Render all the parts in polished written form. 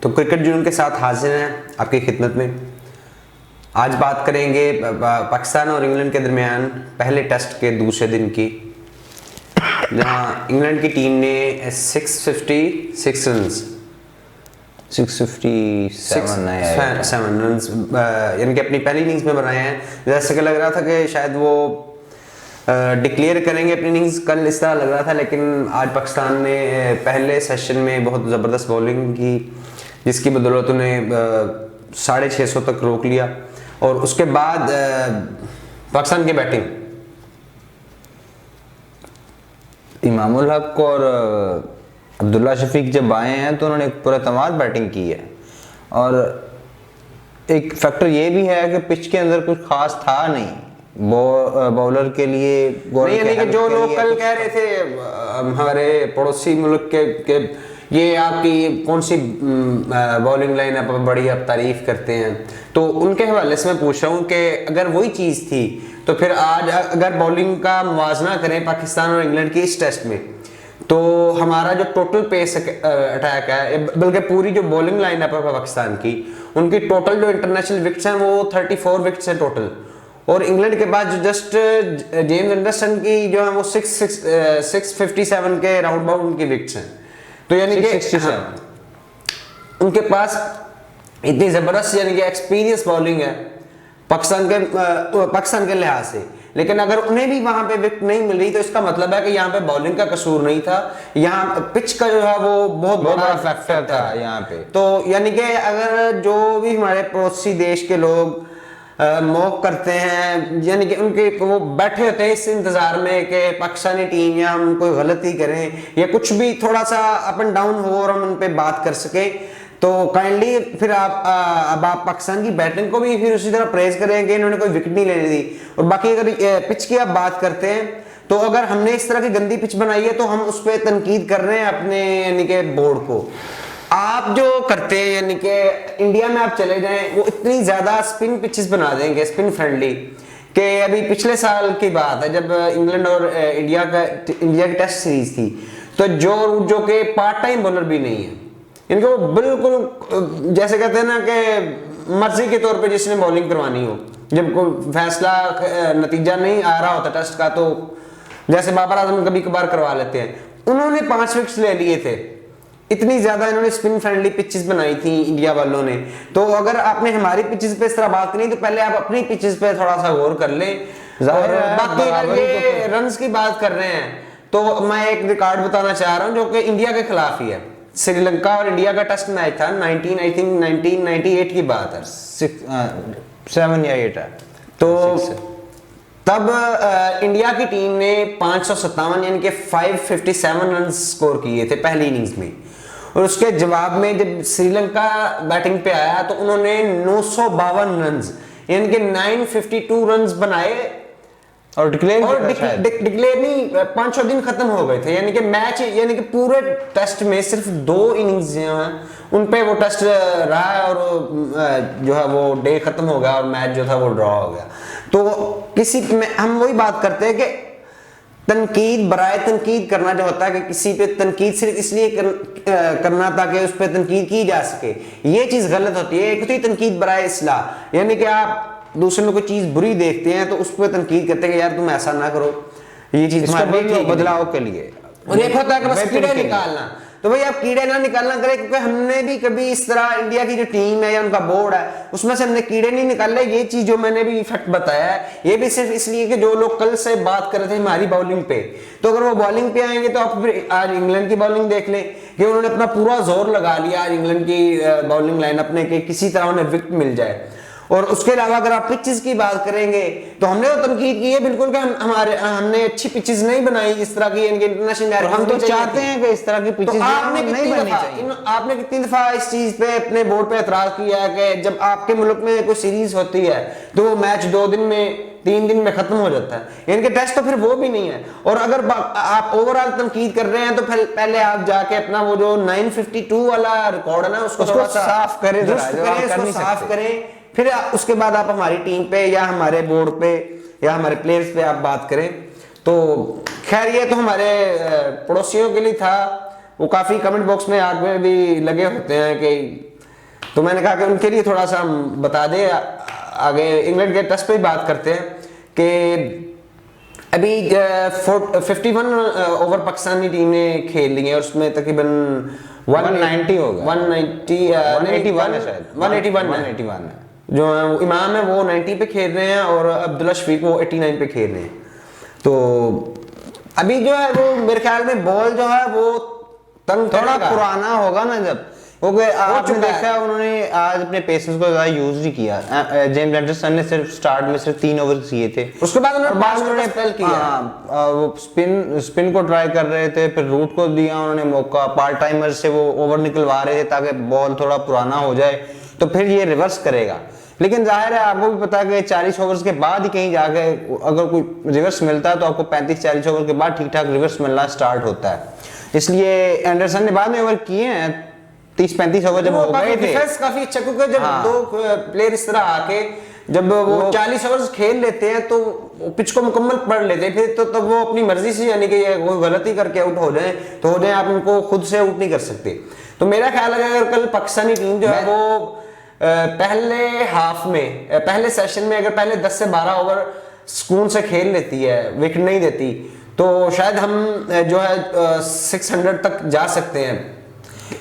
तो क्रिकेट जून के साथ हाजिर हैं आपकी खिदमत में। आज बात करेंगे पाकिस्तान और इंग्लैंड के दरमियान पहले टेस्ट के दूसरे दिन की, जहां इंग्लैंड की टीम ने 657 रन्स यानी कि अपनी पहली इनिंग्स में बनाए हैं। जैसे कि लग रहा था कि शायद वो डिक्लेयर करेंगे अपनी इनिंग्स कल, इस तरह लग रहा था, लेकिन आज पाकिस्तान ने पहले सेशन में बहुत ज़बरदस्त बॉलिंग की, जिसकी बदौलत उन्हें 650 तक रोक लिया। और उसके बाद पाकिस्तान की बैटिंग, इमामुल हक और अब्दुल्ला शफीक जब आए हैं तो उन्होंने पुरअतमाद बैटिंग की है। और एक फैक्टर ये भी है कि पिच के अंदर कुछ खास था नहीं बॉलर के लिए। यानी कि जो लोग कल कह रहे थे हमारे पड़ोसी मुल्क के ये आपकी कौन सी बॉलिंग लाइन आप बड़ी आप तारीफ करते हैं, तो उनके हवाले से मैं पूछ रहा हूँ कि अगर वही चीज़ थी तो फिर आज अगर बॉलिंग का मुवाजना करें पाकिस्तान और इंग्लैंड की इस टेस्ट में, तो हमारा जो टोटल पेस अटैक है, बल्कि पूरी जो बॉलिंग लाइन है पाकिस्तान की, उनकी टोटल जो इंटरनेशनल विकेट्स हैं वो 34 विकेट्स हैं टोटल। और इंग्लैंड के बाद जो जस्ट जेम्स एंडरसन की जो है वो 657 के राउंड अबाउट उनकी विकेट्स हैं। तो यानी कि उनके पास इतनी जबरदस्त यानी कि एक्सपीरियंस बॉलिंग है पाकिस्तान के लिहाज से। लेकिन अगर उन्हें भी वहां पे विकेट नहीं मिल रही तो इसका मतलब है कि यहाँ पे बॉलिंग का कसूर नहीं था, यहाँ पिच का जो है वो बहुत बड़ा फैक्टर था यहाँ पे। तो यानी कि अगर जो भी हमारे पड़ोसी देश के लोग मौक करते हैं, यानी कि उनके वो बैठे होते हैं इस इंतजार में कि पाकिस्तानी टीम या हम कोई गलती करें या कुछ भी थोड़ा सा अप एंड डाउन हो और हम उन पे बात कर सके, तो काइंडली फिर आप पाकिस्तान की बैटिंग को भी फिर उसी तरह प्रेज करेंगे, इन्होंने कोई विकेट नहीं लेने दी। और बाकी अगर पिच की आप बात करते हैं तो अगर हमने इस तरह की गंदी पिच बनाई है तो हम उस पर तनकीद कर रहे हैं अपने यानी कि बोर्ड को। आप जो करते हैं यानी कि इंडिया में आप चले जाएं, वो इतनी ज्यादा स्पिन पिचेस बना देंगे, स्पिन फ्रेंडली, कि अभी पिछले साल की बात है जब इंग्लैंड और इंडिया की टेस्ट सीरीज थी, तो जो के पार्ट टाइम बॉलर भी नहीं है, इनको बिल्कुल जैसे कहते हैं ना कि मर्जी के तौर पे जिसने बॉलिंग करवानी हो, जब कोई फैसला नतीजा नहीं आ रहा होता टेस्ट का, तो जैसे बाबर आजम कभी कभार करवा लेते हैं, उन्होंने 5 विकेट्स ले लिए थे। इतनी ज्यादा इन्होंने स्पिन फ्रेंडली पिचेस बनाई थी इंडिया वालों ने। तो अगर आपने हमारी पिचेस पे इस तरह बात करनी तो पहले आप अपनी पिचेस पे थोड़ा सा गौर कर लें। और बाकी अगर ये रन्स की बात कर रहे हैं तो मैं एक रिकॉर्ड बताना चाह रहा हूं जो कि इंडिया के खिलाफ ही है। श्रीलंका और इंडिया का टेस्ट मैच था 1998 की बात है, 7 या 8 है। तो तब इंडिया की टीम ने 557 यानी कि 557 रन स्कोर किए थे पहली इनिंग्स में। और उसके जवाब में जब श्रीलंका बैटिंग पे आया तो उन्होंने 952 रन यानी कि 952 रन बनाए और डिक्लेयर नहीं, 500 दिन खत्म हो गए थे। यानी कि मैच यानी कि पूरे टेस्ट में सिर्फ 2 इनिंग्स जो हैं उन पे वो टेस्ट रहा है और जो है वो डे खत्म हो गया और मैच जो था वो ड्रॉ हो गया। तो किसी में हम वही बात करते हैं कि तनकीद बराए तनकीद करना जो होता है कि किसी पे तनकीद सिर्फ इसलिए करना ताकि उस पर तनकीद की जा सके, ये चीज गलत होती है। एक होती है तनकीद बराए इस्लाह, यानी कि आप दूसरे में कोई चीज बुरी देखते हैं तो उस पर तनकीद करते हैं कि यार तुम ऐसा ना करो, ये चीज तुम्हारे बदलाव के लिए। और एक होता है कि बस कीड़े निकालना, तो भाई आप कीड़े ना निकालना करें, क्योंकि हमने भी कभी इस तरह इंडिया की जो टीम है या उनका बोर्ड है उसमें से हमने कीड़े नहीं निकाले। ये चीज जो मैंने भी फैक्ट बताया है ये भी सिर्फ इसलिए कि जो लोग कल से बात कर रहे थे हमारी बॉलिंग पे, तो अगर वो बॉलिंग पे आएंगे तो आप फिर आज इंग्लैंड की बॉलिंग देख लें कि उन्होंने अपना पूरा जोर लगा लिया आज इंग्लैंड की बॉलिंग लाइनअप ने कि किसी तरह उन्हें विकेट मिल जाए। और उसके अलावा अगर आप पिचेस की बात करेंगे तो हमने तो तनकीद की है बिल्कुल कि हमने अच्छी पिचेस नहीं बनाई इस तरह की इंटरनेशनल। हम तो चाहते हैं कि इस तरह की पिचेस आपने कितनी दफा इस चीज पे अपने बोर्ड पे एतराज किया है कि जब आपके मुल्क में कोई सीरीज होती है तो वो मैच 2 दिन में 3 दिन में खत्म हो जाता है, इनके टेस्ट तो फिर वो भी नहीं है। और अगर आप ओवरऑल तनकीद कर रहे हैं तो फिर पहले आप जाके अपना वो जो 952 वाला रिकॉर्ड है ना उसको साफ करें, फिर उसके बाद आप हमारी टीम पे या हमारे बोर्ड पे या हमारे प्लेयर्स पे आप बात करें। तो खैर ये तो हमारे पड़ोसियों के लिए था, वो काफी कमेंट बॉक्स में आग में भी लगे होते हैं कि तो मैंने कहा कि उनके लिए थोड़ा सा हम बता दें। आगे इंग्लैंड के टेस्ट पे ही बात करते हैं कि अभी 51 ओवर पाकिस्तानी टीम ने खेल लिए और उसमें तकरीबन 190 होगा, 181 है शायद, 181 है। जो इमाम है वो 90 पे खेल रहे हैं और अब्दुल्ला शफीक वो 89 पे खेल रहे हैं। तो अभी जो है वो मेरे ख्याल में बॉल जो है वो तंग थोड़ा करेगा। पुराना होगा ना, जब क्योंकि आपने देखा है उन्होंने आज अपने पेसर्स को ज्यादा यूज नहीं किया। जेम्स एंडरसन ने सिर्फ स्टार्ट में सिर्फ 3 ओवर किए थे, उसके बाद उन्होंने स्पेल किया। वो स्पिन को ट्राई कर रहे थे, फिर रूट को दिया उन्होंने मौका, पार्ट टाइमर से वो ओवर निकलवा रहे थे ताकि बॉल थोड़ा पुराना हो जाए, तो फिर ये रिवर्स करेगा। लेकिन जाहिर है आपको भी पता है कि 40 ओवर्स के बाद ही कहीं जाके अगर कोई रिवर्स मिलता है तो आपको 35-40 ओवर के बाद ठीक ठाक रिवर्स मिलना स्टार्ट होता है। इसलिए एंडरसन ने बाद में ओवर किए हैं 30-35 ओवर जब हो गए थे। डिफेंस काफी अच्छा, क्योंकि जब दो प्लेयर इस तरह आके जब वो 40 ओवर्स खेल लेते हैं तो पिच को मुकम्मल पढ़ लेते हैं, फिर तो तब वो अपनी मर्जी से, यानी कि ये कोई गलती करके आउट हो जाए तो हो जाए, आप उनको खुद से आउट नहीं कर सकते। तो मेरा ख्याल है अगर कल पाकिस्तानी टीम जो है वो पहले हाफ में, पहले सेशन में अगर पहले 10 से 12 ओवर सुकून से खेल लेती है, विकेट नहीं देती, तो शायद हम जो है 600 तक जा सकते हैं।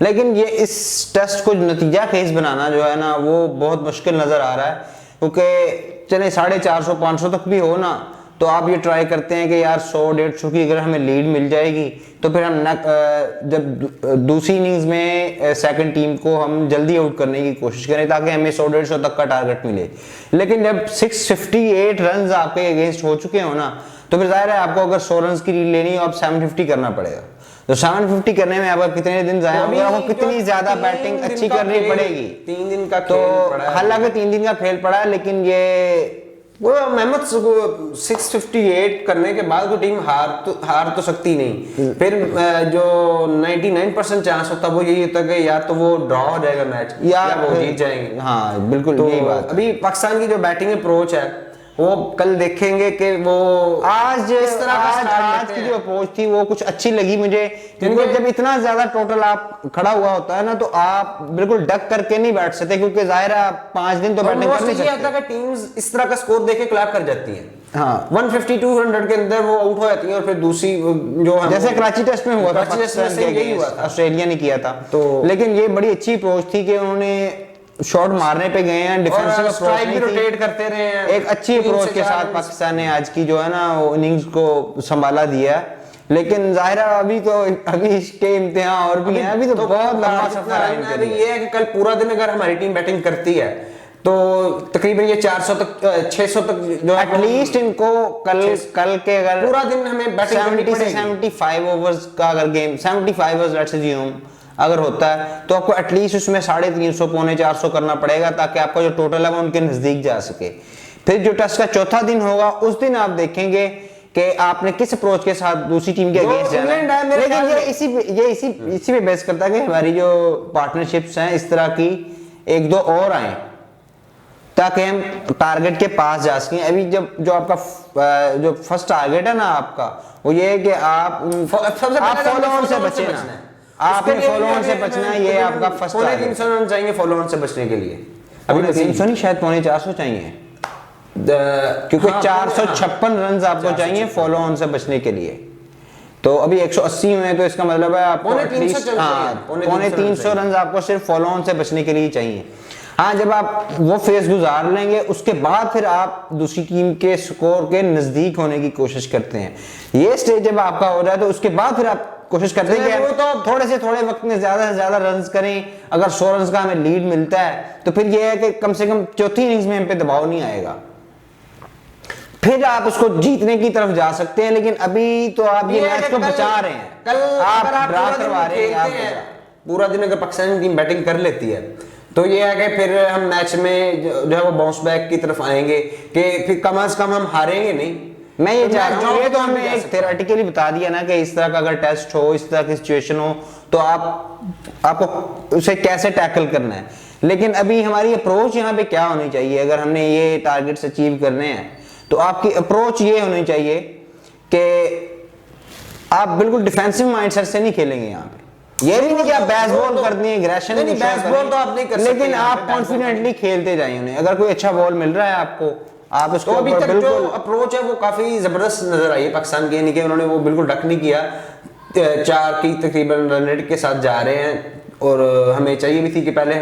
लेकिन ये इस टेस्ट को नतीजा खेज बनाना जो है ना वो बहुत मुश्किल नजर आ रहा है, क्योंकि चले 450-500 तक भी हो ना तो आप ये ट्राई करते हैं कि यार 100-150 की अगर हमें लीड मिल जाएगी तो फिर हम जब दूसरी इनिंग्स में सेकंड टीम को हम जल्दी आउट करने की कोशिश करें ताकि हमें 100-150 तक का टारगेट मिले। लेकिन जब 658 रन आपके अगेंस्ट हो चुके हो ना तो फिर जाहिर है आपको अगर 100 रन की लीड लेनी हो आप 750 करना पड़ेगा। तो 750 करने में आपका कितने दिन जाए होंगे, आपको कितनी ज्यादा बैटिंग अच्छी करनी पड़ेगी। 3 दिन का तो खेल हालांकि 3 दिन का खेल पड़ा है, लेकिन ये वो मेहमद 658 करने के बाद कोई टीम हार तो सकती नहीं। फिर जो 99% चांस होता वो यही होता है कि या तो वो ड्रॉ हो जाएगा मैच या वो जीत जाएंगे। हाँ बिल्कुल, तो यही बात। अभी पाकिस्तान की जो बैटिंग अप्रोच है वो कल देखेंगे कि वो आज इस तरह आज की जो अप्रोच थी वो कुछ अच्छी लगी मुझे, क्योंकि जब इतना ज्यादा टोटल आप खड़ा हुआ होता है ना तो आप बिल्कुल डक करके नहीं बैठ सकते, क्योंकि जाहिर है आप 5 दिन तो बैटिंग कर नहीं सकते। टीम्स इस तरह का स्कोर देके क्लैप कर जाती है। हाँ 150-200 के अंदर वो आउट हो जाती है और फिर दूसरी जो जैसे कराची टेस्ट में हुआ था, ऑस्ट्रेलिया ने किया था। तो लेकिन ये बड़ी अच्छी अप्रोच थी कि उन्होंने शॉट मारने पे गए हैं, डिफेंसिव स्ट्राइक भी रोटेट करते रहे हैं, एक अच्छी अप्रोच के साथ पाकिस्तान ने आज की जो है ना वो इनिंग्स को संभाला दिया। लेकिन जाहिर है अभी इसके इम्तिहान और भी हैं, अभी तो बहुत लंबा सफर है इनके लिए। ये है कि कल पूरा दिन अगर हमारी टीम बैटिंग करती है तो तकरीबन ये 400 तक 600 तक जो एटलीस्ट इनको कल के अगर पूरा दिन हमें बैटिंग 70 से 75 ओवर्स का अगर गेम 75 ओवर्स लेट्स अज्यूम अगर होता है तो आपको एटलीस्ट उसमें 350-400 करना पड़ेगा ताकि आपका जो टोटल है वो उनके नजदीक जा सके। फिर जो टेस्ट का चौथा दिन होगा उस दिन आप देखेंगे कि आपने किस अप्रोच के साथ दूसरी टीम के अगेंस्ट जाना है। लेकिन ये इसी पे बेस करता है कि हमारी जो पार्टनरशिप्स हैं इस तरह की 1-2 और आए ताकि हम टारगेट के पास जा सकें। अभी जो आपका जो फर्स्ट टारगेट है ना आपका वो ये है कि आप फॉलो ऑन से बचना, आपने फॉलो ऑन से बचना है, ये आपका फर्स्ट टारगेट। 350 रन चाहिए फॉलो ऑन से बचने के लिए। अभी 300 नहीं, शायद 450 चाहिए, क्योंकि 456 रन आपको चाहिए फॉलो ऑन से बचने के लिए। तो अभी 180 हुए तो इसका मतलब है आपको पौने 300 रन आपको सिर्फ फॉलो ऑन से बचने के लिए चाहिए। हाँ, जब आप वो फेज गुजार लेंगे उसके बाद फिर आप दूसरी टीम के स्कोर के नजदीक होने की कोशिश करते हैं। ये स्टेज जब आपका हो जाए तो उसके बाद फिर आप कोशिश करते हैं कि तो थोड़े से थोड़े वक्त में ज्यादा से ज्यादा रन्स करें। अगर 100 रन का हमें लीड मिलता है तो फिर ये है कि कम से कम चौथी इनिंग्स में हम पे दबाव नहीं आएगा, फिर आप उसको जीतने की तरफ जा सकते हैं। लेकिन अभी तो आप ये मैच को बचा रहे हैं, कल आप ड्रा करवा रहे हैं। पूरा दिन अगर पाकिस्तान टीम बैटिंग कर लेती है तो ये है कि फिर हम मैच में जो है वो बाउंस बैक की तरफ आएंगे कि फिर कम से कम हम हारेंगे नहीं। मैं ये चाह रहा हूँ, ये तो हमने एक थ्योरेटिकली बता दिया ना कि इस तरह का अगर टेस्ट हो, इस तरह की सिचुएशन हो तो आपको उसे कैसे टैकल करना है। लेकिन अभी हमारी अप्रोच यहाँ पे क्या होनी चाहिए, अगर हमने ये टारगेट्स अचीव करने हैं तो आपकी अप्रोच ये होनी चाहिए कि आप बिल्कुल डिफेंसिव माइंडसेट से नहीं खेलेंगे यहाँ पे। ये भी नहीं कि आप बैस बॉल कर दिए, एग्रेशन नहीं, बैस बॉल तो आप नहीं कर सकते, लेकिन यहाँ आप पे बैस बॉल कॉन्फिडेंटली खेलते जाइए उन्हें। अगर कोई अच्छा बॉल मिल रहा है आपको, आप उसको तो अभी तक जो बिल्कुल अप्रोच है वो काफी जबरदस्त नजर आई है पाकिस्तान की, यानी कि उन्होंने वो बिल्कुल डक नहीं किया, 4 की तकरीबन रन रेट के साथ जा रहे हैं। और हमें चाहिए भी थी कि पहले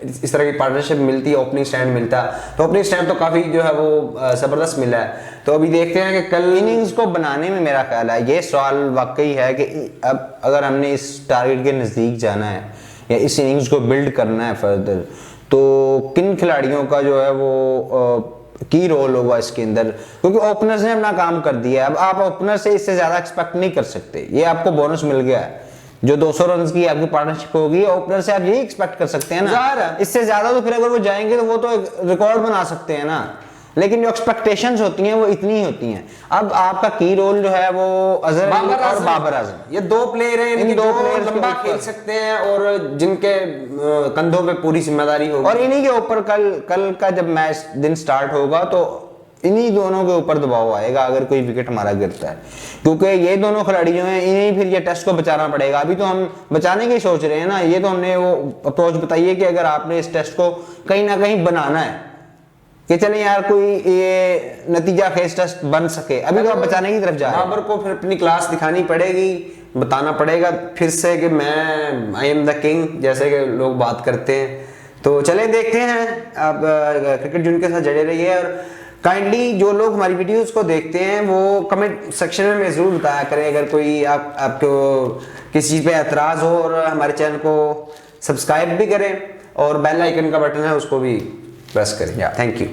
इस तरह की पार्टनरशिप मिलती, ओपनिंग स्टैंड मिलता, तो ओपनिंग स्टैंड तो काफी जो है वो जबरदस्त मिला है। तो अभी देखते हैं कि कल इनिंग्स को बनाने में मेरा ख्याल है ये सवाल वाकई है कि अब अगर हमने इस टारगेट के नज़दीक जाना है या इस इनिंग्स को बिल्ड करना है फर्दर, तो किन खिलाड़ियों का जो है वो की रोल होगा इसके अंदर, क्योंकि ओपनर्स ने अपना काम कर दिया है। अब आप ओपनर से इससे ज़्यादा एक्सपेक्ट नहीं कर सकते, ये आपको बोनस मिल गया है। जो 200 रन की आपकी पार्टनरशिप होगी, ओपनर से आप यही एक्सपेक्ट कर सकते हैं ना। इससे ज्यादा तो फिर अगर वो जाएंगे तो वो तो एक रिकॉर्ड बना सकते हैं ना, लेकिन जो एक्सपेक्टेशंस होती हैं वो इतनी ही होती हैं। अब आपका की रोल जो है वो अजहर अली और बाबर आजम, ये 2 प्लेयर हैं, इन 2 प्लेयर्स लंबा खेल सकते हैं और जिनके कंधों पे पूरी जिम्मेदारी होगी। और इन्हीं के ऊपर कल का जब मैच दिन स्टार्ट होगा तो इन्हीं दोनों के ऊपर दबाव आएगा अगर कोई विकेट हमारा गिरता है, क्योंकि ये दोनों खिलाड़ी जो हैं इन्हें फिर ये टेस्ट को बचाना पड़ेगा। अभी तो हम बचाने की सोच रहे हैं ना, ये तो हमने वो अप्रोच बताई है कि अगर आपने इस टेस्ट को कहीं ना कहीं बनाना है कि चले यार कोई ये नतीजा खेज टेस्ट बन सके, अभी तो आप बचाने की तरफ जा रहे हैं। बाबर को फिर अपनी क्लास दिखानी पड़ेगी, बताना पड़ेगा फिर से कि मैं आई एम द किंग, जैसे कि लोग बात करते हैं। तो चले देखते हैं, आप क्रिकेट जून के साथ जुड़े रहिए और काइंडली जो लोग हमारी वीडियोस को देखते हैं वो कमेंट सेक्शन में ज़रूर बताया करें अगर कोई आपको किसी चीज़ पे एतराज़ हो, और हमारे चैनल को सब्सक्राइब भी करें और बेल आइकन का बटन है उसको भी प्रेस करें। Thank you.